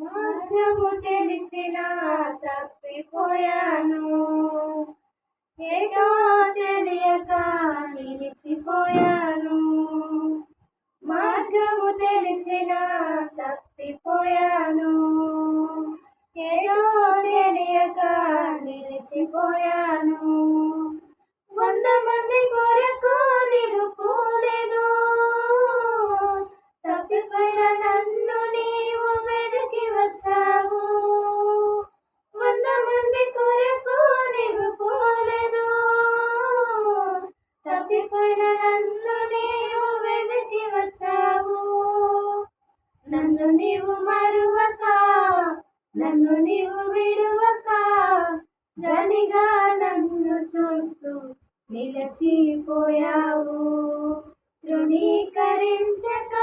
మార్గము తెలిసిన తప్పిపోయాను, ఏటో తెలియక నిలిచిపోయాను. మార్గము తెలిసిన తప్పిపోయాను, ఏటో తెలియక నిలిచిపోయాను. 100 మంది కొరకు నిలుపులేదు, తప్పిపోయిన నన్ను నీవు వెతికి వచ్చావు. 100 మంది కొరకు నిలుపులేదు, తప్పిపోయిన నన్ను నీవు వెతికి వచ్చావు. నన్ను నీవు మరువక, నన్ను నీవు విడువక, జలిగా నన్ను చూస్తూ నిలిచిపోయావు. తృణీకరించక